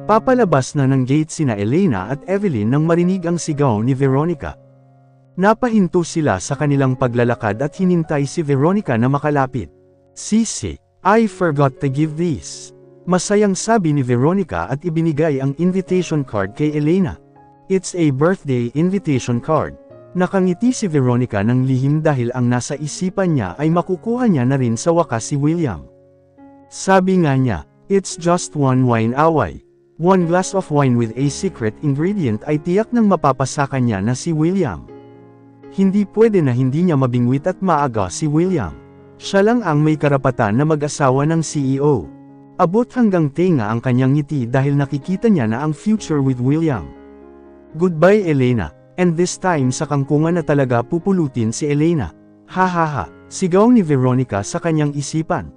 Papalabas na ng gate sina Elena at Evelyn nang marinig ang sigaw ni Veronica. Napahinto sila sa kanilang paglalakad at hinintay si Veronica na makalapit. Sisi, I forgot to give this. Masayang sabi ni Veronica at ibinigay ang invitation card kay Elena. It's a birthday invitation card. Nakangiti si Veronica ng lihim dahil ang nasa isipan niya ay makukuha niya na rin sa wakas si William. Sabi nga niya, it's just one wine away. One glass of wine with a secret ingredient ay tiyak nang mapapasakan niya na si William. Hindi pwede na hindi niya mabingwit at maaga si William. Siya lang ang may karapatan na mag-asawa ng CEO. Abot hanggang tenga ang kanyang ngiti dahil nakikita niya na ang future with William. Goodbye Elena, and this time sa kangkungan na talaga pupulutin si Elena. Ha, sigaw ni Veronica sa kanyang isipan.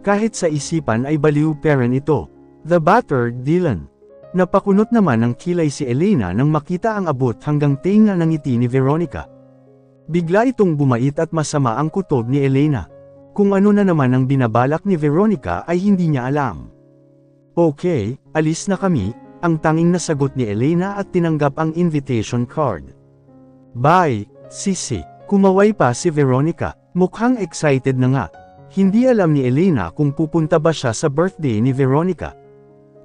Kahit sa isipan ay baliw pa rin ito. The battered Dylan. Napakunot naman ng kilay si Elena nang makita ang abot hanggang tenga ng ngiti ni Veronica. Bigla itong bumait at masama ang kutob ni Elena. Kung ano na naman ang binabalak ni Veronica ay hindi niya alam. Okay, alis na kami, ang tanging nasagot ni Elena at tinanggap ang invitation card. Bye, sisi. Kumaway pa si Veronica, mukhang excited na nga. Hindi alam ni Elena kung pupunta ba siya sa birthday ni Veronica.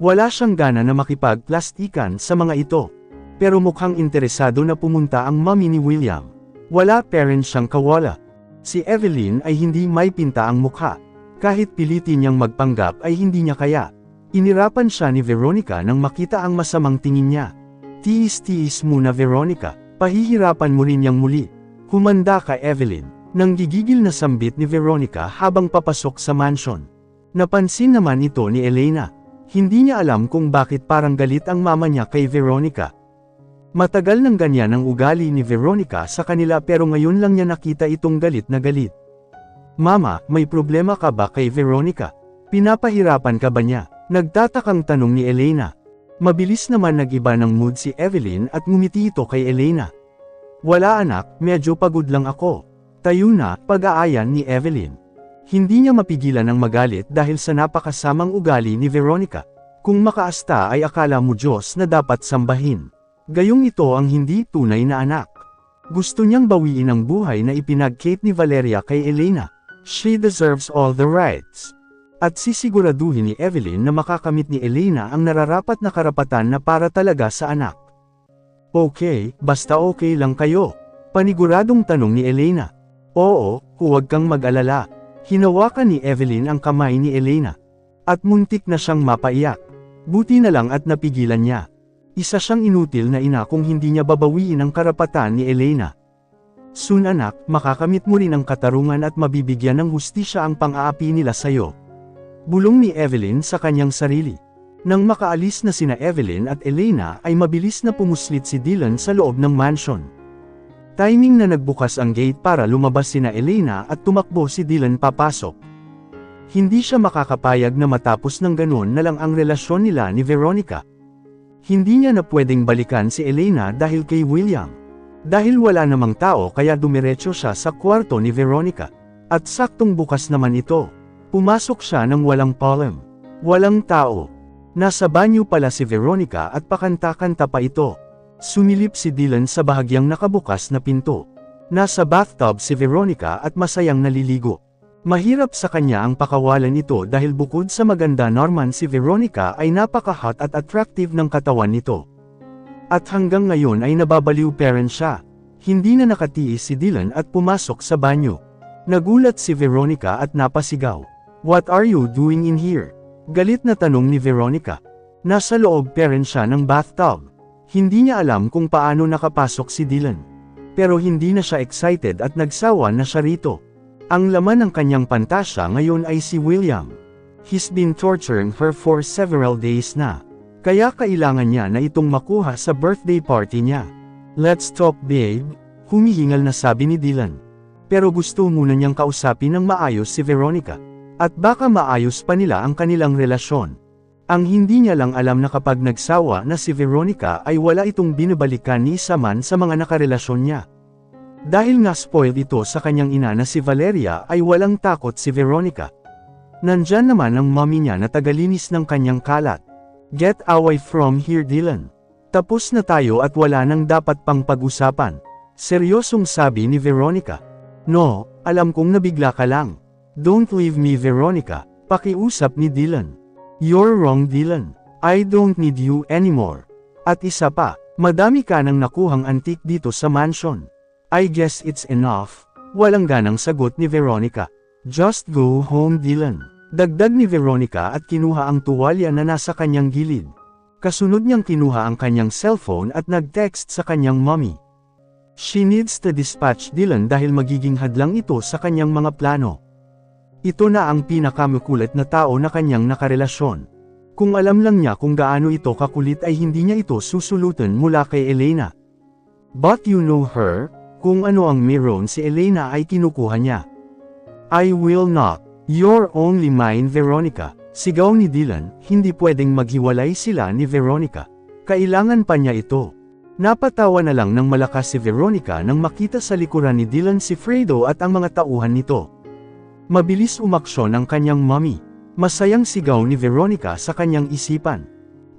Wala siyang gana na makipagplastikan sa mga ito. Pero mukhang interesado na pumunta ang mami ni William. Wala pa rin siyang kawala. Si Evelyn ay hindi may pinta ang mukha. Kahit pilitin niyang magpanggap ay hindi niya kaya. Inirapan siya ni Veronica nang makita ang masamang tingin niya. Tiis-tiis muna Veronica, pahihirapan mo rin niyang muli. Humanda ka Evelyn, nang gigigil na sambit ni Veronica habang papasok sa mansion. Napansin naman ito ni Elena. Hindi niya alam kung bakit parang galit ang mama niya kay Veronica. Matagal nang ganyan ang ugali ni Veronica sa kanila pero ngayon lang niya nakita itong galit na galit. Mama, may problema ka ba kay Veronica? Pinapahirapan ka ba niya? Nagtatakang tanong ni Elena. Mabilis naman nag-iba ng mood si Evelyn at ngumiti ito kay Elena. Wala anak, medyo pagod lang ako. Tayo na, pag-aayan ni Evelyn. Hindi niya mapigilan ang magalit dahil sa napakasamang ugali ni Veronica. Kung makaasta ay akala mo Diyos na dapat sambahin. Gayong ito ang hindi tunay na anak. Gusto niyang bawiin ang buhay na ipinag-Kate ni Valeria kay Elena. She deserves all the rights. At sisiguraduhin ni Evelyn na makakamit ni Elena ang nararapat na karapatan na para talaga sa anak. Okay, basta okay lang kayo. Paniguradong tanong ni Elena. Oo, huwag kang mag-alala. Hinawakan ni Evelyn ang kamay ni Elena. At muntik na siyang mapaiyak. Buti na lang at napigilan niya. Isa siyang inutil na ina kung hindi niya babawiin ang karapatan ni Elena. Soon anak, makakamit mo rin ang katarungan at mabibigyan ng hustisya ang pang-aapi nila sayo. Bulong ni Evelyn sa kanyang sarili. Nang makaalis na sina Evelyn at Elena ay mabilis na pumuslit si Dylan sa loob ng mansion. Timing na nagbukas ang gate para lumabas sina Elena at tumakbo si Dylan papasok. Hindi siya makakapayag na matapos ng ganoon na lang ang relasyon nila ni Veronica. Hindi niya na pwedeng balikan si Elena dahil kay William. Dahil wala namang tao kaya dumiretso siya sa kwarto ni Veronica. At saktong bukas naman ito. Pumasok siya nang walang palem. Walang tao. Nasa banyo pala si Veronica at pakanta-kanta pa ito. Sumilip si Dylan sa bahagyang nakabukas na pinto. Nasa bathtub si Veronica at masayang naliligo. Mahirap sa kanya ang pakawalan ito dahil bukod sa maganda Norman si Veronica ay napaka-hot at attractive ng katawan nito. At hanggang ngayon ay nababaliw pa rin siya. Hindi na nakatiis si Dylan at pumasok sa banyo. Nagulat si Veronica at napasigaw. What are you doing in here? Galit na tanong ni Veronica. Nasa loob pa rin siya ng bathtub. Hindi niya alam kung paano nakapasok si Dylan. Pero hindi na siya excited at nagsawa na siya rito. Ang laman ng kanyang pantasya ngayon ay si William. He's been torturing her for several days na. Kaya kailangan niya na itong makuha sa birthday party niya. Let's talk babe, humihingal na sabi ni Dylan. Pero gusto muna niyang kausapin ng maayos si Veronica. At baka maayos pa nila ang kanilang relasyon. Ang hindi niya lang alam na kapag nagsawa na si Veronica ay wala itong binabalikan ni isa man sa mga nakarelasyon niya. Dahil nga spoiled ito sa kanyang ina na si Valeria ay walang takot si Veronica. Nandyan naman ang mommy niya na tagalinis ng kanyang kalat. Get away from here, Dylan. Tapos na tayo at wala nang dapat pang pag-usapan. Seryosong sabi ni Veronica. No, alam kong nabigla ka lang. Don't leave me, Veronica, pakiusap ni Dylan. You're wrong, Dylan. I don't need you anymore. At isa pa, madami ka nang nakuhang antik dito sa mansion. I guess it's enough. Walang ganang sagot ni Veronica. Just go home, Dylan. Dagdag ni Veronica at kinuha ang tuwalya na nasa kanyang gilid. Kasunod niyang kinuha ang kanyang cellphone at nag-text sa kanyang mommy. She needs to dispatch Dylan dahil magiging hadlang ito sa kanyang mga plano. Ito na ang pinakamukulit na tao na kanyang nakarelasyon. Kung alam lang niya kung gaano ito kakulit ay hindi niya ito susulutan mula kay Elena. But you know her, kung ano ang meron si Elena ay kinukuha niya. I will not. You're only mine, Veronica. Sigaw ni Dylan, hindi pwedeng maghiwalay sila ni Veronica. Kailangan pa niya ito. Napatawa na lang ng malakas si Veronica nang makita sa likuran ni Dylan si Fredo at ang mga tauhan nito. Mabilis umaksyon ang kanyang mommy. Masayang sigaw ni Veronica sa kanyang isipan.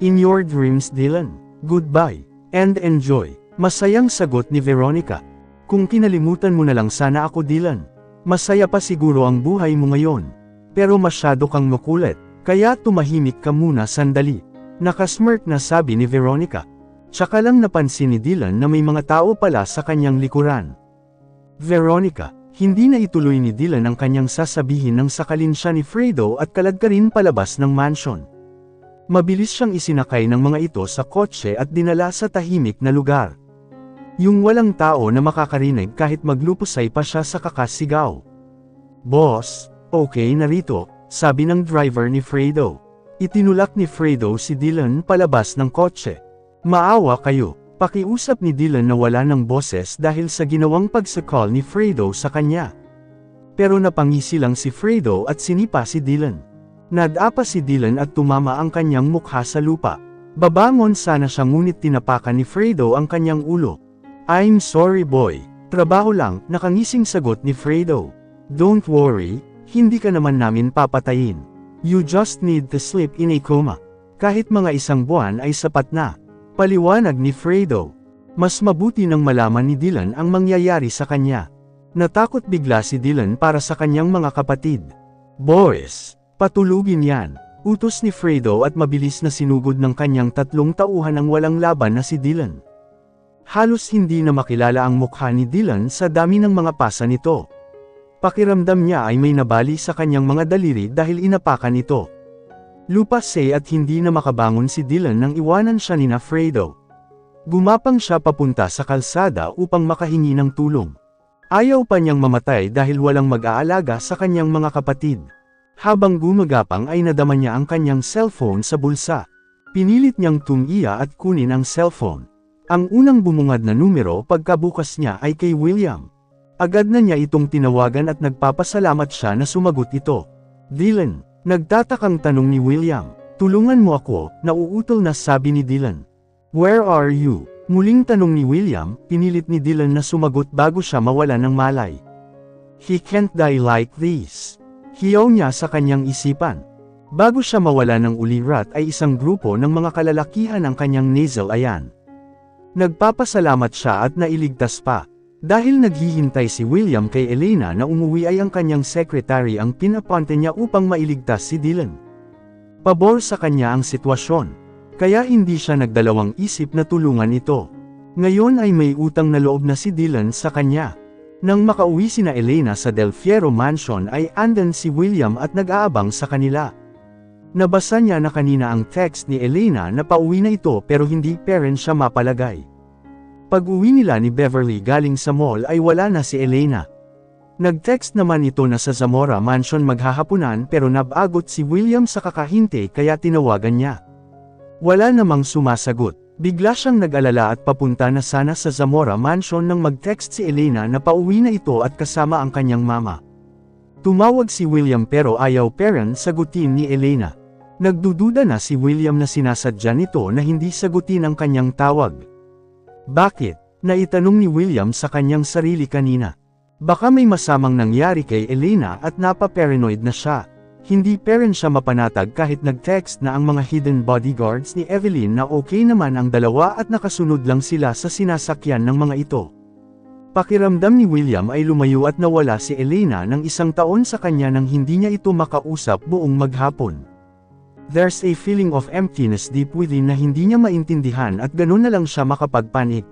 In your dreams, Dylan. Goodbye. And enjoy. Masayang sagot ni Veronica. Kung kinalimutan mo na lang sana ako, Dylan. Masaya pa siguro ang buhay mo ngayon. Pero masyado kang makulit, kaya tumahimik ka muna sandali. Nakasmirk na sabi ni Veronica. Tsaka lang napansin ni Dylan na may mga tao pala sa kanyang likuran. Veronica. Hindi na ituloy ni Dylan ang kanyang sasabihin nang sakalin siya ni Fredo at kaladkarin palabas ng mansion. Mabilis siyang isinakay ng mga ito sa kotse at dinala sa tahimik na lugar. Yung walang tao na makakarinig kahit maglupusay pa siya sa kakasigaw. Boss, okay na rito, sabi ng driver ni Fredo. Itinulak ni Fredo si Dylan palabas ng kotse. Maawa kayo. Pakiusap ni Dylan na wala ng boses dahil sa ginawang pagsakal ni Fredo sa kanya. Pero napangisi lang si Fredo at sinipa si Dylan. Nadapa si Dylan at tumama ang kanyang mukha sa lupa. Babangon sana siya ngunit tinapakan ni Fredo ang kanyang ulo. I'm sorry, boy. Trabaho lang, nakangising sagot ni Fredo. Don't worry, hindi ka naman namin papatayin. You just need to sleep in a coma. Kahit mga isang buwan ay sapat na. Paliwanag ni Fredo. Mas mabuti nang malaman ni Dylan ang mangyayari sa kanya. Natakot bigla si Dylan para sa kanyang mga kapatid. Boys, patulugin yan. Utos ni Fredo at mabilis na sinugod ng kanyang tatlong tauhan ang walang laban na si Dylan. Halos hindi na makilala ang mukha ni Dylan sa dami ng mga pasa nito. Pakiramdam niya ay may nabali sa kanyang mga daliri dahil inapakan ito. Lupase at hindi na makabangon si Dylan nang iwanan siya ni Fredo. Gumapang siya papunta sa kalsada upang makahingi ng tulong. Ayaw pa niyang mamatay dahil walang mag-aalaga sa kanyang mga kapatid. Habang gumagapang ay nadama niya ang kanyang cellphone sa bulsa. Pinilit niyang tumiya at kunin ang cellphone. Ang unang bumungad na numero pagkabukas niya ay kay William. Agad na niya itong tinawagan at nagpapasalamat siya na sumagot ito. Dylan. Nagtatakang tanong ni William. Tulungan mo ako, nauutol na sabi ni Dylan. Where are you? Muling tanong ni William, pinilit ni Dylan na sumagot bago siya mawala ng malay. He can't die like this. Hiyaw niya sa kanyang isipan. Bago siya mawala ng ulirat ay isang grupo ng mga kalalakihan ang kanyang nasal ayan. Nagpapasalamat siya at nailigtas pa. Dahil naghihintay si William kay Elena na umuwi ay ang kanyang secretary ang pinapunta niya upang mailigtas si Dylan. Pabor sa kanya ang sitwasyon. Kaya hindi siya nagdalawang isip na tulungan ito. Ngayon ay may utang na loob na si Dylan sa kanya. Nang makauwi sina Elena sa Del Fierro Mansion ay andan si William at nag-aabang sa kanila. Nabasa niya na kanina ang text ni Elena na pauwi na ito pero hindi parent siya mapalagay. Pag-uwi nila ni Beverly galing sa mall ay wala na si Elena. Nag-text naman ito na sa Zamora Mansion maghahapunan pero nabagot si William sa kakahinte kaya tinawagan niya. Wala namang sumasagot. Bigla siyang nag-alala at papunta na sana sa Zamora Mansion nang mag-text si Elena na pauwi na ito at kasama ang kanyang mama. Tumawag si William pero ayaw parent sagutin ni Elena. Nagdududa na si William na sinasadya nito na hindi sagutin ang kanyang tawag. Bakit? Naitanong ni William sa kanyang sarili kanina. Baka may masamang nangyari kay Elena at napaparanoid na siya. Hindi pa rin siya mapanatag kahit nag-text na ang mga hidden bodyguards ni Evelyn na okay naman ang dalawa at nakasunod lang sila sa sinasakyan ng mga ito. Pakiramdam ni William ay lumayo at nawala si Elena ng 1 taon sa kanya nang hindi niya ito makausap buong maghapon. There's a feeling of emptiness deep within na hindi niya maintindihan at ganun na lang siya makapagpanik.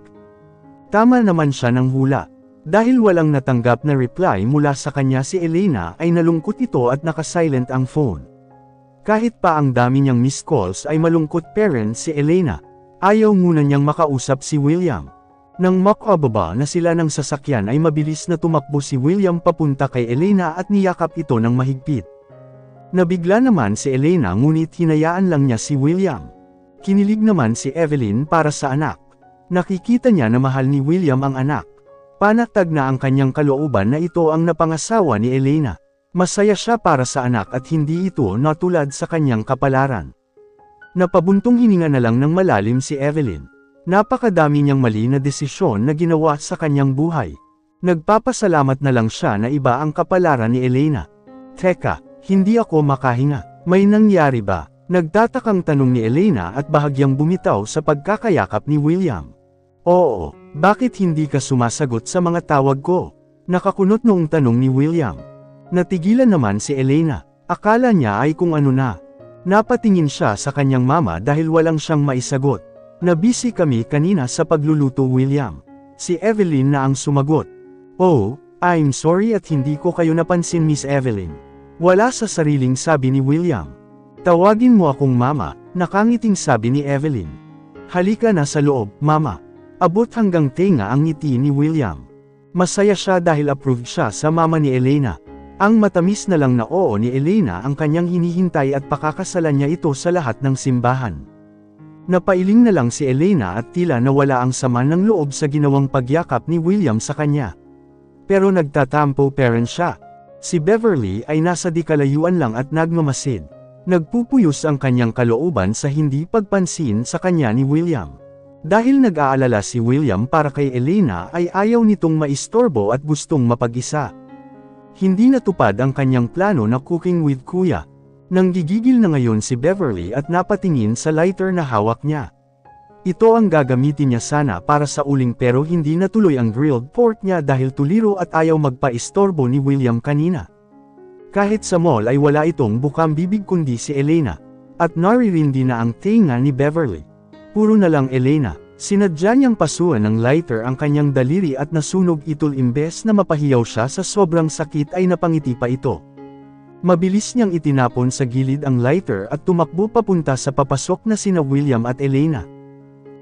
Tama naman siya ng hula. Dahil walang natanggap na reply mula sa kanya si Elena ay nalungkot ito at nakasilent ang phone. Kahit pa ang dami niyang missed calls ay malungkot pa rin si Elena. Ayaw muna niyang makausap si William. Nang makababa na sila ng sasakyan ay mabilis na tumakbo si William papunta kay Elena at niyakap ito ng mahigpit. Nabigla naman si Elena ngunit hinayaan lang niya si William. Kinilig naman si Evelyn para sa anak. Nakikita niya na mahal ni William ang anak. Panatag na ang kanyang kalooban na ito ang napangasawa ni Elena. Masaya siya para sa anak at hindi ito natulad sa kanyang kapalaran. Napabuntong hininga na lang ng malalim si Evelyn. Napakadami niyang mali na desisyon na ginawa sa kanyang buhay. Nagpapasalamat na lang siya na iba ang kapalaran ni Elena. Teka, hindi ako makahinga. May nangyari ba? Nagtatakang tanong ni Elena at bahagyang bumitaw sa pagkakayakap ni William. Oo, bakit hindi ka sumasagot sa mga tawag ko? Nakakunot noong tanong ni William. Natigilan naman si Elena. Akala niya ay kung ano na. Napatingin siya sa kanyang mama dahil walang siyang maisagot. Nabisi kami kanina sa pagluluto, William. Si Evelyn na ang sumagot. Oh, I'm sorry at hindi ko kayo napansin, Miss Evelyn. Wala sa sariling sabi ni William. Tawagin mo akong mama, nakangiting sabi ni Evelyn. Halika na sa loob, mama. Abot hanggang tenga ang ngiti ni William. Masaya siya dahil approved siya sa mama ni Elena. Ang matamis na lang na oo ni Elena ang kanyang hinihintay at pakakasalan niya ito sa lahat ng simbahan. Napailing na lang si Elena at tila nawala ang sama ng loob sa ginawang pagyakap ni William sa kanya. Pero nagtatampo pa rin siya. Si Beverly ay nasa di kalayuan lang at nagmamasid. Nagpupuyos ang kanyang kalooban sa hindi pagpansin sa kanya ni William. Dahil nag-aalala si William para kay Elena ay ayaw nitong maistorbo at gustong mapag-isa. Hindi natupad ang kanyang plano na cooking with Kuya. Nanggigigil na ngayon si Beverly at napatingin sa lighter na hawak niya. Ito ang gagamitin niya sana para sa uling pero hindi natuloy ang grilled pork niya dahil tuliro at ayaw magpa-istorbo ni William kanina. Kahit sa mall ay wala itong bukang bibig kundi si Elena. At naririndi na ang tenga ni Beverly. Puro na lang Elena. Sinadya niyang pasuan ng lighter ang kanyang daliri at nasunog ito imbes na mapahiyaw siya sa sobrang sakit ay napangiti pa ito. Mabilis niyang itinapon sa gilid ang lighter at tumakbo papunta sa papasok na sina William at Elena.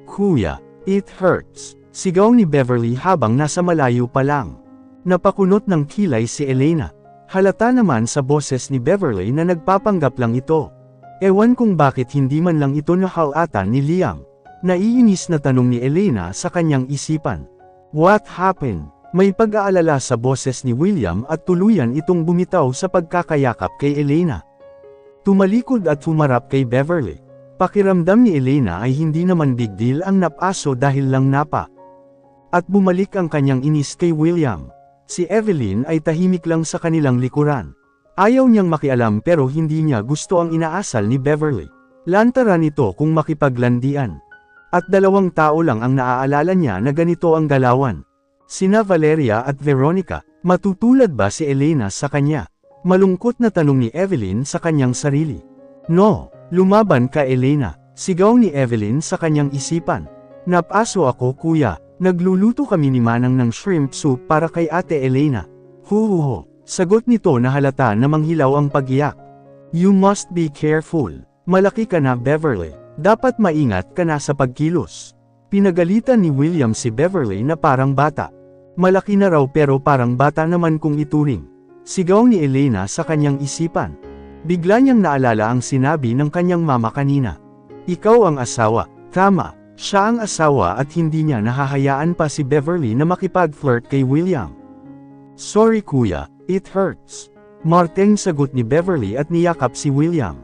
Kuya, it hurts. Sigaw ni Beverly habang nasa malayo pa lang. Napakunot ng kilay si Elena. Halata naman sa boses ni Beverly na nagpapanggap lang ito. Ewan kung bakit hindi man lang ito nahalata ni Liam. Naiinis na tanong ni Elena sa kanyang isipan. What happened? May pag-aalala sa boses ni William at tuluyan itong bumitaw sa pagkakayakap kay Elena. Tumalikod at humarap kay Beverly. Pakiramdam ni Elena ay hindi naman big deal ang napaso dahil lang napa. At bumalik ang kanyang inis kay William. Si Evelyn ay tahimik lang sa kanilang likuran. Ayaw niyang makialam pero hindi niya gusto ang inaasal ni Beverly. Lantaran ito kung makipaglandian. At 2 tao lang ang naaalala niya na ganito ang galawan. Sina Valeria at Veronica. Matutulad ba si Elena sa kanya? Malungkot na tanong ni Evelyn sa kanyang sarili. No, lumaban ka Elena. Sigaw ni Evelyn sa kanyang isipan. Napaso ako kuya. Nagluluto kami ni Manang ng shrimp soup para kay Ate Elena. Huhuho. Sagot nito na halata na manghilaw ang pag-iyak. You must be careful. Malaki ka na Beverly. Dapat maingat ka na sa pagkilos. Pinagalitan ni William si Beverly na parang bata. Malaki na raw pero parang bata naman kung ituring. Sigaw ni Elena sa kanyang isipan. Bigla niyang naalala ang sinabi ng kanyang mama kanina. Ikaw ang asawa. Tama, siya ang asawa at hindi niya nahahayaan pa si Beverly na makipag-flirt kay William. Sorry kuya, it hurts. Marteng sagot ni Beverly at niyakap si William.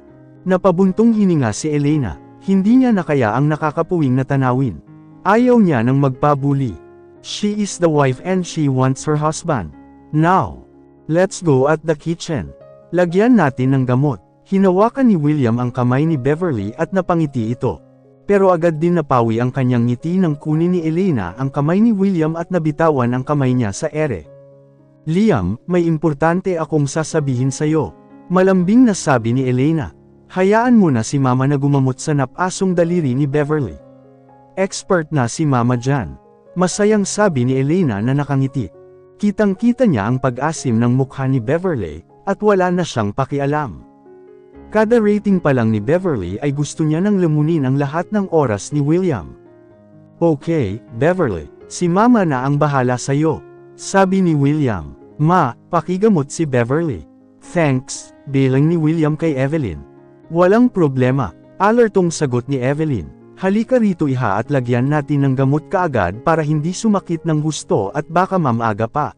Napabuntong hininga si Elena. Hindi niya na kaya ang nakakapuwing na tanawin. Ayaw niya nang magpabuli. She is the wife and she wants her husband. Now, let's go at the kitchen. Lagyan natin ng gamot. Hinawakan ni William ang kamay ni Beverly at napangiti ito. Pero agad din napawi ang kanyang ngiti nang kunin ni Elena ang kamay ni William at nabitawan ang kamay niya sa ere. Liam, may importante akong sasabihin sa'yo. Malambing na sabi ni Elena. Hayaan mo na si Mama na gumamot sa napasong daliri ni Beverly. Expert na si Mama dyan. Masayang sabi ni Elena na nakangiti. Kitang-kita niya ang pag-asim ng mukha ni Beverly, at wala na siyang pakialam. Kada rating pa lang ni Beverly ay gusto niya nang lamunin ang lahat ng oras ni William. Okay, Beverly, si Mama na ang bahala sa'yo, sabi ni William. Ma, pakigamot si Beverly. Thanks, bilang ni William kay Evelyn. Walang problema, alertong sagot ni Evelyn. Halika rito iha at lagyan natin ng gamot kaagad para hindi sumakit ng gusto at baka mamaga pa.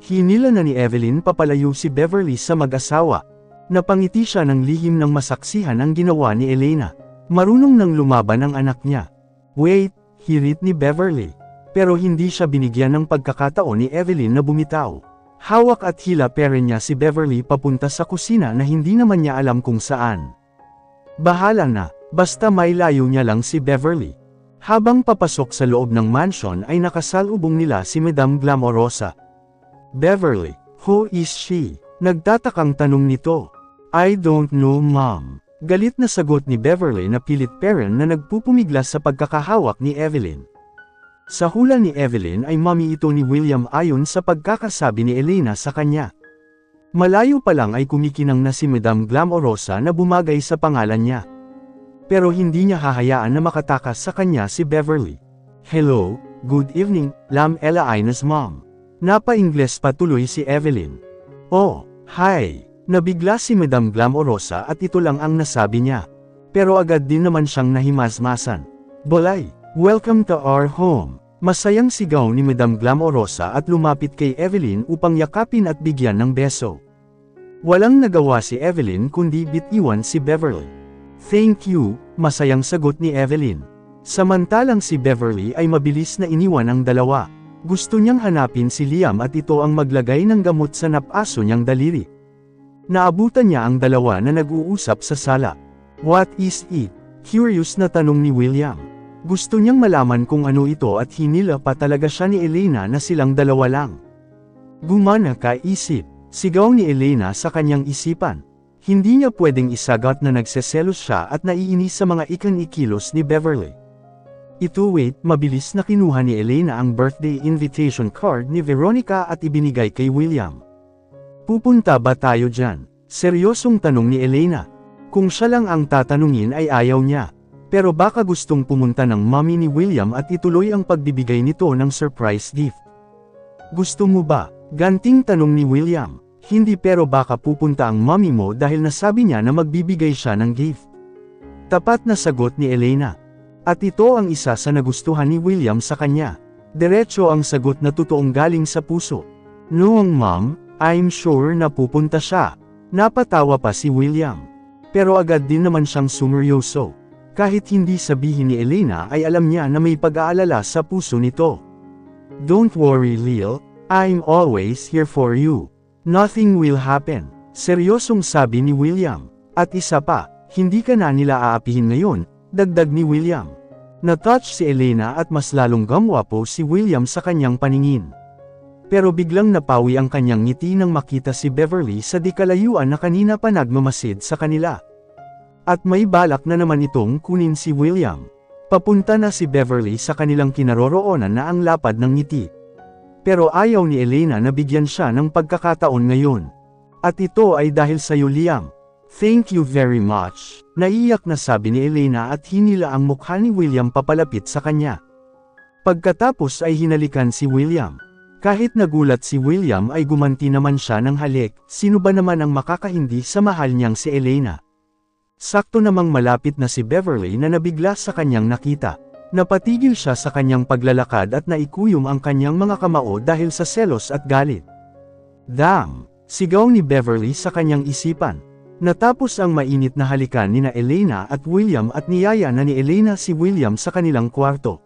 Hinila na ni Evelyn papalayo si Beverly sa mag-asawa. Napangiti siya ng lihim ng masaksihan ang ginawa ni Elena. Marunong nang lumaban ang anak niya. Wait, hirit ni Beverly. Pero hindi siya binigyan ng pagkakataon ni Evelyn na bumitaw. Hawak at hila-peren niya si Beverly papunta sa kusina na hindi naman niya alam kung saan. Bahala na, basta may layo niya lang si Beverly. Habang papasok sa loob ng mansion ay nakasalubong nila si Madam Glamorosa. Beverly, who is she? Nagtatakang tanong nito. I don't know, Mom. Galit na sagot ni Beverly na pilit peren na nagpupumiglas sa pagkakahawak ni Evelyn. Sa hula ni Evelyn ay mami ito ni William ayon sa pagkakasabi ni Elena sa kanya. Malayo pa lang ay kumikinang na si Madam Glamorosa na bumagay sa pangalan niya. Pero hindi niya hahayaan na makatakas sa kanya si Beverly. Hello, good evening, Lam Ella Ina's mom. Napa-Ingles pa tuloy si Evelyn. Oh, hi. Nabigla si Madam Glamorosa at ito lang ang nasabi niya. Pero agad din naman siyang nahimasmasan. Bolay, welcome to our home. Masayang sigaw ni Madam Glamorosa at lumapit kay Evelyn upang yakapin at bigyan ng beso. Walang nagawa si Evelyn kundi bitiwan si Beverly. Thank you, masayang sagot ni Evelyn. Samantalang si Beverly ay mabilis na iniwan ang dalawa. Gusto niyang hanapin si Liam at ito ang maglagay ng gamot sa napaso niyang daliri. Naabutan niya ang dalawa na nag-uusap sa sala. What is it? Curious na tanong ni William. Gusto niyang malaman kung ano ito at hinila pa talaga siya ni Elena na silang dalawa lang. Gumana ka isip, sigaw ni Elena sa kanyang isipan. Hindi niya pwedeng isagot na nagseselos siya at naiinis sa mga ikan-ikilos ni Beverly. Ito wait, mabilis na kinuha ni Elena ang birthday invitation card ni Veronica at ibinigay kay William. Pupunta ba tayo dyan? Seryosong tanong ni Elena. Kung siya lang ang tatanungin ay ayaw niya. Pero baka gustong pumunta ng mommy ni William at ituloy ang pagbibigay nito ng surprise gift. Gusto mo ba? Ganting tanong ni William. Hindi pero baka pupunta ang mommy mo dahil nasabi niya na magbibigay siya ng gift. Tapat na sagot ni Elena. At ito ang isa sa nagustuhan ni William sa kanya. Diretso ang sagot na totoong galing sa puso. Noong mom, I'm sure na pupunta siya. Napatawa pa si William. Pero agad din naman siyang sumeryoso. Kahit hindi sabihin ni Elena ay alam niya na may pag-aalala sa puso nito. Don't worry Lil, I'm always here for you. Nothing will happen. Seryosong sabi ni William. At isa pa, hindi ka na nila aapihin ngayon, dagdag ni William. Na-touch si Elena at mas lalong gumwapo si William sa kanyang paningin. Pero biglang napawi ang kanyang ngiti nang makita si Beverly sa di kalayuan na kanina pa nagmamasid sa kanila. At may balak na naman itong kunin si William. Papunta na si Beverly sa kanilang kinaroroonan na ang lapad ng ngiti. Pero ayaw ni Elena na bigyan siya ng pagkakataon ngayon. At ito ay dahil sa iyo Liam. Thank you very much. Naiyak na sabi ni Elena at hinila ang mukha ni William papalapit sa kanya. Pagkatapos ay hinalikan si William. Kahit nagulat si William ay gumanti naman siya ng halik. Sino ba naman ang makakahindi sa mahal niyang si Elena? Sakto namang malapit na si Beverly na nabigla sa kanyang nakita. Napatigil siya sa kanyang paglalakad at naikuyom ang kanyang mga kamao dahil sa selos at galit. Damn! Sigaw ni Beverly sa kanyang isipan. Natapos ang mainit na halikan nina Elena at William at niyaya na ni Elena si William sa kanilang kwarto.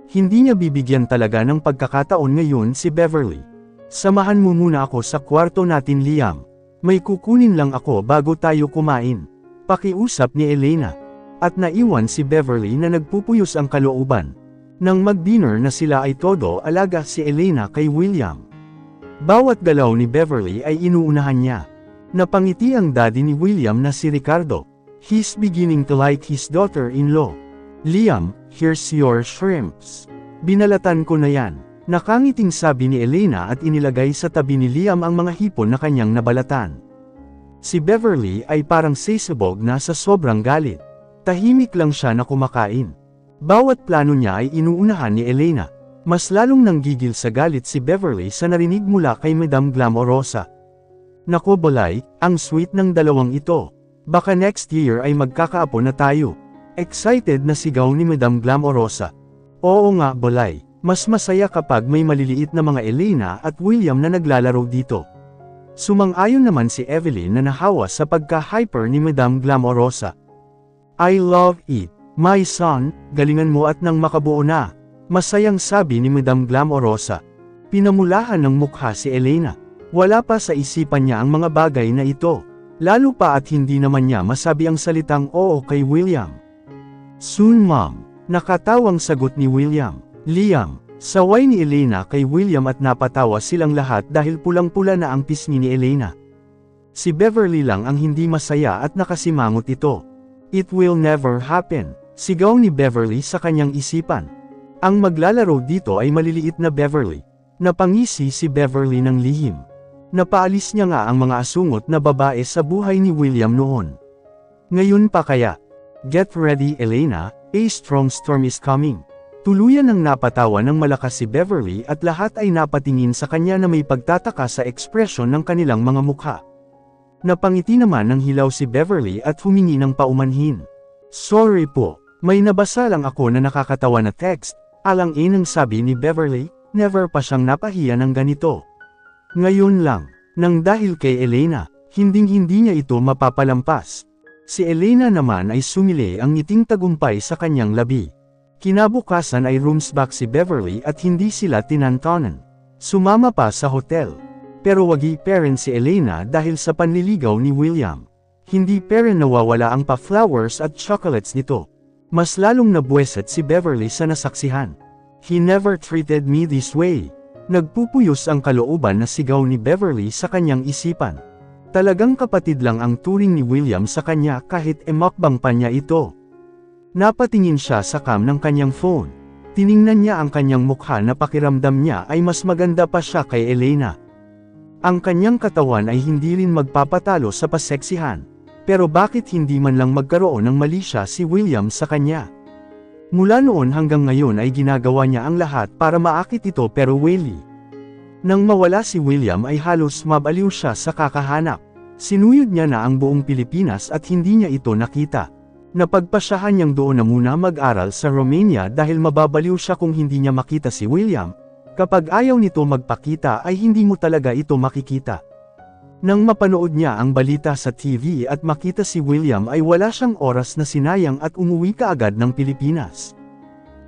Hindi niya bibigyan talaga ng pagkakataon ngayon si Beverly. Samahan mo muna ako sa kwarto natin Liam. May kukunin lang ako bago tayo kumain. Pakiusap ni Elena. At naiwan si Beverly na nagpupuyos ang kalooban. Nang mag-dinner na sila ay todo alaga si Elena kay William. Bawat galaw ni Beverly ay inuunahan niya. Napangiti ang daddy ni William na si Ricardo. He's beginning to like his daughter-in-law. Liam, here's your shrimps. Binalatan ko na yan. Nakangiting sabi ni Elena at inilagay sa tabi ni Liam ang mga hipon na kanyang nabalatan. Si Beverly ay parang sisibog na sa sobrang galit. Tahimik lang siya na kumakain. Bawat plano niya ay inuunahan ni Elena. Mas lalong nanggigil sa galit si Beverly sa narinig mula kay Madam Glamorosa. Nako Bolay, ang sweet ng dalawang ito. Baka next year ay magkakaapo na tayo. Excited na sigaw ni Madam Glamorosa. Oo nga Bolay. Mas masaya kapag may maliliit na mga Elena at William na naglalaro dito. Sumang-ayon naman si Evelyn na nahawa sa pagka-hyper ni Madam Glamorosa. I love it, my son, galingan mo at nang makabuo na. Masayang sabi ni Madam Glamorosa. Pinamulahan ng mukha si Elena. Wala pa sa isipan niya ang mga bagay na ito. Lalo pa at hindi naman niya masabi ang salitang oo kay William. Soon mom, nakatawang sagot ni William. Liam, saway ni Elena kay William at napatawa silang lahat dahil pulang-pula na ang pisngi ni Elena. Si Beverly lang ang hindi masaya at nakasimangot ito. It will never happen, sigaw ni Beverly sa kanyang isipan. Ang maglalaro dito ay maliliit na Beverly. Napangisi si Beverly ng lihim. Napaalis niya nga ang mga asungot na babae sa buhay ni William noon. Ngayon pa kaya? Get ready Elena, a strong storm is coming. Tuluyan ang napatawa ng malakas si Beverly at lahat ay napatingin sa kanya na may pagtataka sa ekspresyon ng kanilang mga mukha. Napangiti naman ng hilaw si Beverly at humingi ng paumanhin. Sorry po, may nabasa lang ako na nakakatawa na text, alang-inang sabi ni Beverly, never pa siyang napahiya ng ganito. Ngayon lang, nang dahil kay Elena, hinding-hindi niya ito mapapalampas. Si Elena naman ay sumili ang ngiting tagumpay sa kanyang labi. Kinabukasan ay rooms back si Beverly at hindi sila tinantonan. Sumama pa sa hotel. Pero wagi parent si Elena dahil sa panliligaw ni William. Hindi parent nawawala ang pa-flowers at chocolates nito. Mas lalong nabuweset si Beverly sa nasaksihan. He never treated me this way. Nagpupuyos ang kalooban na sigaw ni Beverly sa kanyang isipan. Talagang kapatid lang ang turing ni William sa kanya kahit emakbang pa niya ito. Napatingin siya sa cam ng kanyang phone. Tiningnan niya ang kanyang mukha na pakiramdam niya ay mas maganda pa siya kay Elena. Ang kanyang katawan ay hindi rin magpapatalo sa paseksihan. Pero bakit hindi man lang magkaroon ng mali siya si William sa kanya? Mula noon hanggang ngayon ay ginagawa niya ang lahat para maakit ito pero wali. Nang mawala si William ay halos mabaliw siya sa kakahanap. Sinuyod niya na ang buong Pilipinas at hindi niya ito nakita. Napagpasyahan niyang doon na muna mag-aral sa Romania dahil mababaliw siya kung hindi niya makita si William. Kapag ayaw nito magpakita ay hindi mo talaga ito makikita. Nang mapanood niya ang balita sa TV at makita si William ay wala siyang oras na sinayang at umuwi kaagad ng Pilipinas.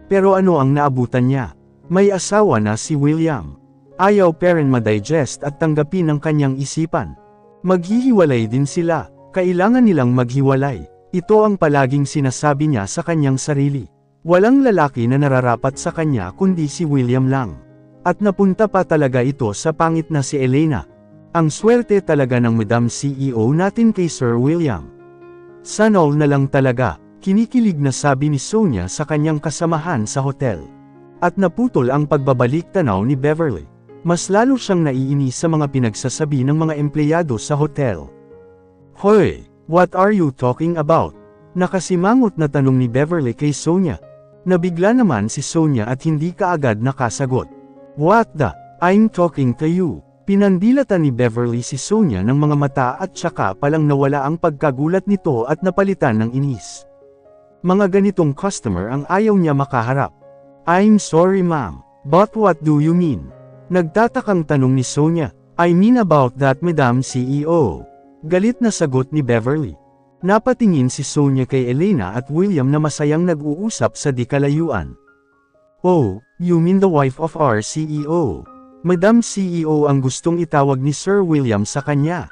Pero ano ang naabutan niya? May asawa na si William. Ayaw parent ma-digest at tanggapin ang kanyang isipan. Maghihiwalay din sila, kailangan nilang maghiwalay. Ito ang palaging sinasabi niya sa kanyang sarili. Walang lalaki na nararapat sa kanya kundi si William lang. At napunta pa talaga ito sa pangit na si Elena. Ang swerte talaga ng Madam CEO natin kay Sir William. Sana all na lang talaga, kinikilig na sabi ni Sonia sa kanyang kasamahan sa hotel. At naputol ang pagbabalik tanaw ni Beverly. Mas lalo siyang naiinis sa mga pinagsasabi ng mga empleyado sa hotel. Hoy! What are you talking about? Nakasimangot na tanong ni Beverly kay Sonia. Nabigla naman si Sonia at hindi kaagad nakasagot. What the? I'm talking to you. Pinandilatan ni Beverly si Sonia ng mga mata at saka palang nawala ang pagkagulat nito at napalitan ng inis. Mga ganitong customer ang ayaw niya makaharap. I'm sorry ma'am, but what do you mean? Nagtatakang tanong ni Sonia. I mean about that Madam CEO. Galit na sagot ni Beverly. Napatingin si Sonia kay Elena at William na masayang nag-uusap sa di kalayuan. Oh, you mean the wife of our CEO? Madam CEO ang gustong itawag ni Sir William sa kanya.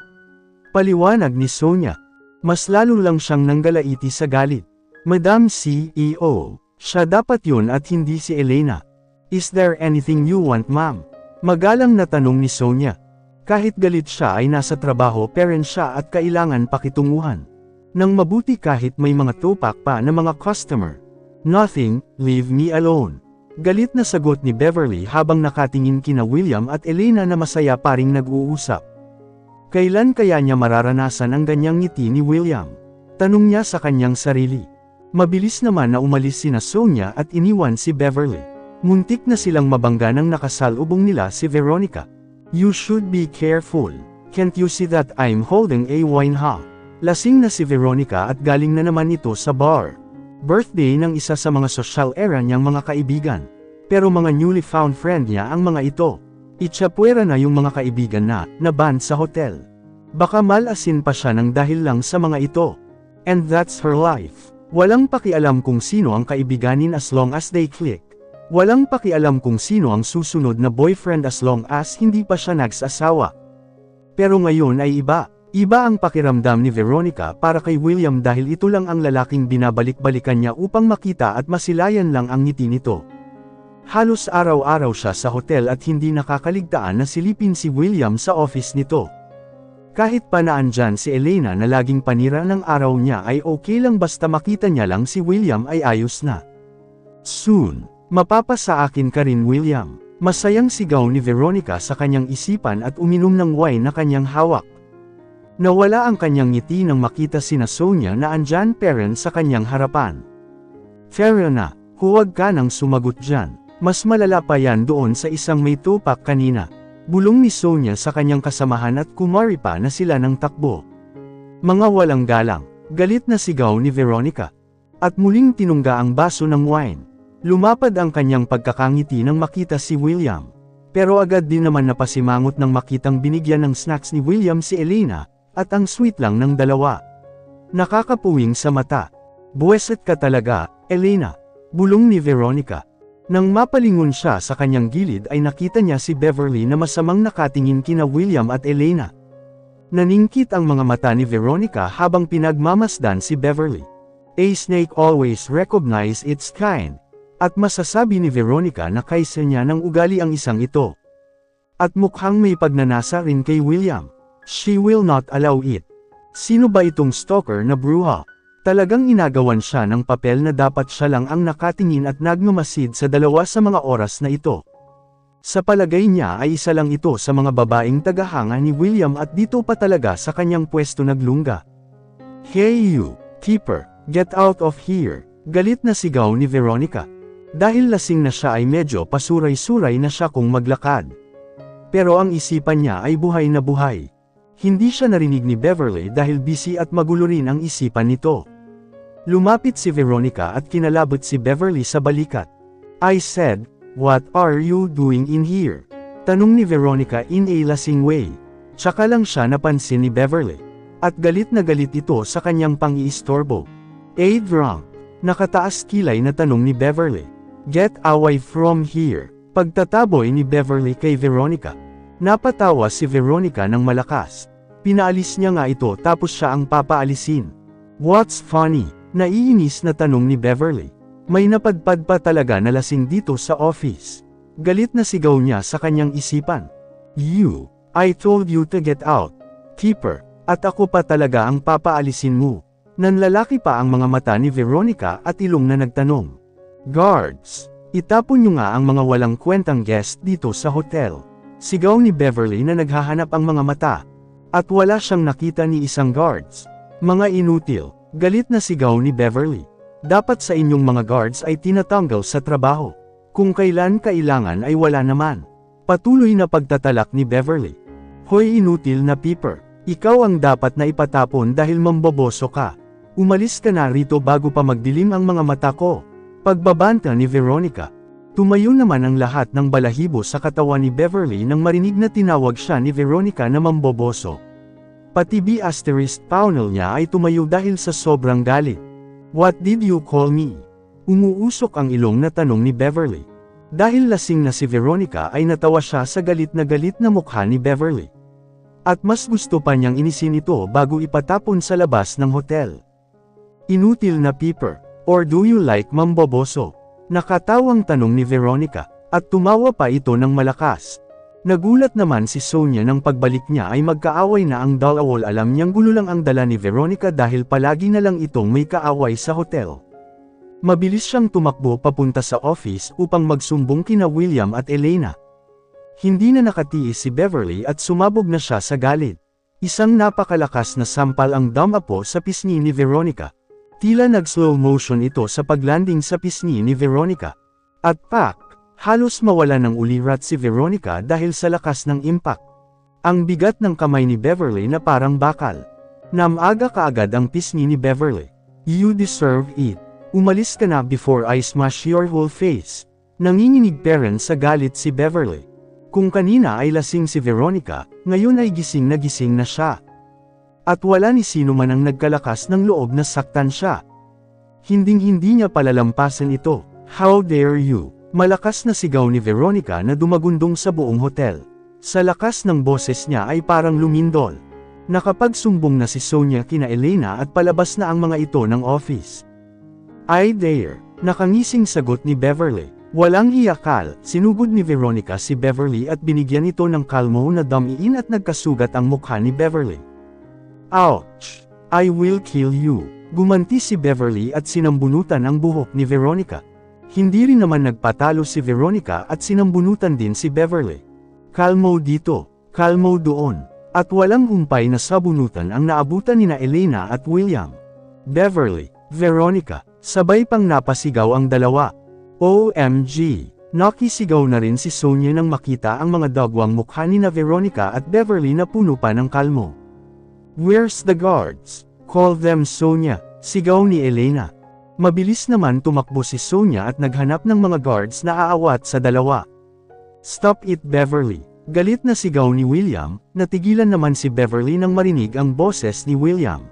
Paliwanag ni Sonia. Mas lalo lang siyang nanggalaiti sa galit. Madam CEO, siya dapat yun at hindi si Elena. Is there anything you want, ma'am? Magalang na tanong ni Sonia. Kahit galit siya ay nasa trabaho parent siya at kailangan pakitunguhan. Nang mabuti kahit may mga tupak pa na mga customer. Nothing, leave me alone. Galit na sagot ni Beverly habang nakatingin kina William at Elena na masaya pa ring nag-uusap. Kailan kaya niya mararanasan ang ganyang ngiti ni William? Tanong niya sa kanyang sarili. Mabilis naman na umalis sina Sonia at iniwan si Beverly. Muntik na silang mabangga nang nakasalubong nila si Veronica. You should be careful. Can't you see that I'm holding a wine, huh? Lasing na si Veronica at galing na naman ito sa bar. Birthday ng isa sa mga social era niyang mga kaibigan. Pero mga newly found friend niya ang mga ito. Itsapuera na yung mga kaibigan na ban sa hotel. Baka malasin pa siya ng dahil lang sa mga ito. And that's her life. Walang pakialam kung sino ang kaibiganin as long as they click. Walang pakialam kung sino ang susunod na boyfriend as long as hindi pa siya nagsasawa. Pero ngayon ay iba. Iba ang pakiramdam ni Veronica para kay William dahil ito lang ang lalaking binabalik-balikan niya upang makita at masilayan lang ang ngiti nito. Halos araw-araw siya sa hotel at hindi nakakaligtaan na silipin si William sa office nito. Kahit pa naandyan si Elena na laging panira ng araw niya ay okay lang basta makita niya lang si William ay ayos na. Soon, mapapasa akin ka rin, William. Masayang sigaw ni Veronica sa kanyang isipan at uminom ng wine na kanyang hawak. Nawala ang kanyang ngiti nang makita sina Sonia na andyan parent sa kanyang harapan. Fair na, huwag ka nang sumagot dyan. Mas malala pa yan doon sa isang may tupak kanina. Bulong ni Sonia sa kanyang kasamahan at kumari pa na sila ng takbo. Mga walang galang, galit na sigaw ni Veronica. At muling tinungga ang baso ng wine. Lumapad ang kanyang pagkakangiti nang makita si William. Pero agad din naman napasimangot nang makitang binigyan ng snacks ni William si Elena. At ang sweet lang ng dalawa. Nakakapuwing sa mata. Buweset ka talaga, Elena. Bulong ni Veronica. Nang mapalingon siya sa kanyang gilid ay nakita niya si Beverly na masamang nakatingin kina William at Elena. Naningkit ang mga mata ni Veronica habang pinagmamasdan si Beverly. A snake always recognize its kind. At masasabi ni Veronica na kaysa niya ng ugali ang isang ito. At mukhang may pagnanasa rin kay William. She will not allow it. Sino ba itong stalker na bruha? Talagang inagawan siya ng papel na dapat siya lang ang nakatingin at nagmamasid sa dalawa sa mga oras na ito. Sa palagay niya ay isa lang ito sa mga babaeng tagahanga ni William at dito pa talaga sa kanyang pwesto naglungga. Hey you, keeper, get out of here, galit na sigaw ni Veronica. Dahil lasing na siya ay medyo pasuray-suray na siya kung maglakad. Pero ang isipan niya ay buhay na buhay. Hindi siya narinig ni Beverly dahil busy at magulo rin ang isipan nito. Lumapit si Veronica at kinalabot si Beverly sa balikat. I said, what are you doing in here? Tanong ni Veronica in a lasing way. Tsaka lang siya napansin ni Beverly. At galit na galit ito sa kanyang pang-iistorbo. A drunk. Nakataas kilay na tanong ni Beverly. Get away from here. Pagtataboy ni Beverly kay Veronica. Napatawa si Veronica ng malakas. Pinaalis niya nga ito tapos siya ang papaalisin. What's funny? Naiinis na tanong ni Beverly. May napadpad pa talaga na lasing dito sa office. Galit na sigaw niya sa kanyang isipan. You, I told you to get out. Keeper, at ako pa talaga ang papaalisin mo. Nanlalaki pa ang mga mata ni Veronica at ilong na nagtanong. Guards, itapon niyo nga ang mga walang kwentang guest dito sa hotel. Sigaw ni Beverly na naghahanap ang mga mata. At wala siyang nakita ni isang guards. Mga inutil, galit na sigaw ni Beverly. Dapat sa inyong mga guards ay tinatanggal sa trabaho. Kung kailan kailangan ay wala naman. Patuloy na pagtatalak ni Beverly. Hoy inutil na peeper, ikaw ang dapat na ipatapon dahil mamboboso ka. Umalis ka na rito bago pa magdilim ang mga mata ko. Pagbabanta ni Veronica. Tumayo naman ang lahat ng balahibo sa katawan ni Beverly nang marinig na tinawag siya ni Veronica na mamboboso. Pati B** Pownell niya ay tumayo dahil sa sobrang galit. What did you call me? Umuusok ang ilong na tanong ni Beverly. Dahil lasing na si Veronica ay natawa siya sa galit na mukha ni Beverly. At mas gusto pa niyang inisin ito bago ipatapon sa labas ng hotel. Inutil na Piper, or do you like mamboboso? Nakatawang tanong ni Veronica, at tumawa pa ito ng malakas. Nagulat naman si Sonia nang pagbalik niya ay magkaaway na ang dalawa. Alam niyang gulo lang ang dala ni Veronica dahil palagi na lang itong may kaaway sa hotel. Mabilis siyang tumakbo papunta sa office upang magsumbong kina William at Elena. Hindi na nakatiis si Beverly at sumabog na siya sa galit. Isang napakalakas na sampal ang damapo sa pisngi ni Veronica. Tila nag-slow motion ito sa paglanding sa pisngi ni Veronica. At pak, halos mawala ng ulirat si Veronica dahil sa lakas ng impact. Ang bigat ng kamay ni Beverly na parang bakal. Namaga kaagad ang pisngi ni Beverly. You deserve it. Umalis ka na before I smash your whole face. Nanginginig pa rin sa galit si Beverly. Kung kanina ay lasing si Veronica, ngayon ay gising na siya. At wala ni sino man ang nagkalakas ng loob na saktan siya. Hinding-hindi niya palalampasan ito. How dare you? Malakas na sigaw ni Veronica na dumagundong sa buong hotel. Sa lakas ng boses niya ay parang lumindol. Nakapagsumbong na si Sonia kina Elena at palabas na ang mga ito ng office. I dare, nakangising sagot ni Beverly. Walang hiyakal, sinugod ni Veronica si Beverly at binigyan ito ng kalmo na damiin at nagkasugat ang mukha ni Beverly. Ouch! I will kill you. Gumanti si Beverly at sinambunutan ang buhok ni Veronica. Hindi rin naman nagpatalo si Veronica at sinambunutan din si Beverly. Kalmo dito, kalmo doon. At walang humpay na sabunutan ang naabutan nina Elena at William. Beverly, Veronica, sabay pang napasigaw ang dalawa. OMG! Nakisigaw na rin si Sonia nang makita ang mga dagwang mukha ni na Veronica at Beverly na puno pa ng kalmo. Where's the guards? Call them, Sonia, sigaw ni Elena. Mabilis naman tumakbo si Sonia at naghanap ng mga guards na aawat sa dalawa. Stop it, Beverly! Galit na sigaw ni William, natigilan naman si Beverly nang marinig ang boses ni William.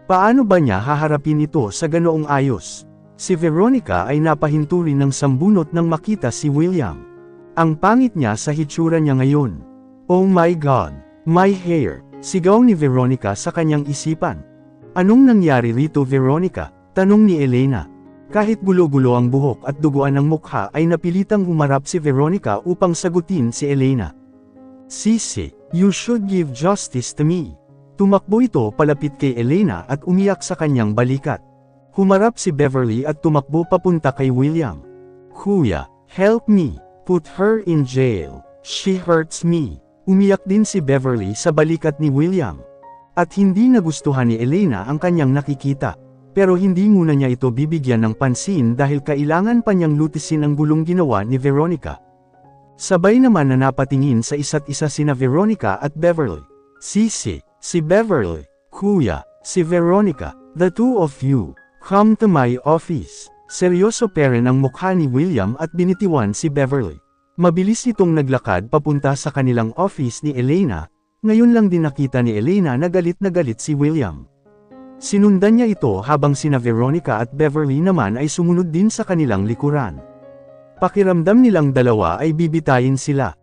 Paano ba niya haharapin ito sa ganoong ayos? Si Veronica ay napahinto rin ng sambunot nang makita si William. Ang pangit niya sa hitsura niya ngayon. Oh my God! My hair! Sigaw ni Veronica sa kanyang isipan. Anong nangyari rito, Veronica? Tanong ni Elena. Kahit gulo-gulo ang buhok at duguan ang mukha ay napilitang humarap si Veronica upang sagutin si Elena. Sisi, you should give justice to me. Tumakbo ito palapit kay Elena at umiyak sa kanyang balikat. Humarap si Beverly at tumakbo papunta kay William. Kuya, help me. Put her in jail. She hurts me. Umiyak din si Beverly sa balikat ni William. At hindi nagustuhan ni Elena ang kanyang nakikita. Pero hindi muna niya ito bibigyan ng pansin dahil kailangan pa niyang lutisin ang gulong ginawa ni Veronica. Sabay naman na napatingin sa isa't isa sina Veronica at Beverly. Sisi, si Beverly. Kuya, si Veronica. The two of you. Come to my office. Seryoso pa rin ang mukha ni William at binitiwan si Beverly. Mabilis itong naglakad papunta sa kanilang office ni Elena. Ngayon lang din nakita ni Elena na galit si William. Sinundan niya ito habang sina Veronica at Beverly naman ay sumunod din sa kanilang likuran. Pakiramdam nilang dalawa ay bibitayin sila.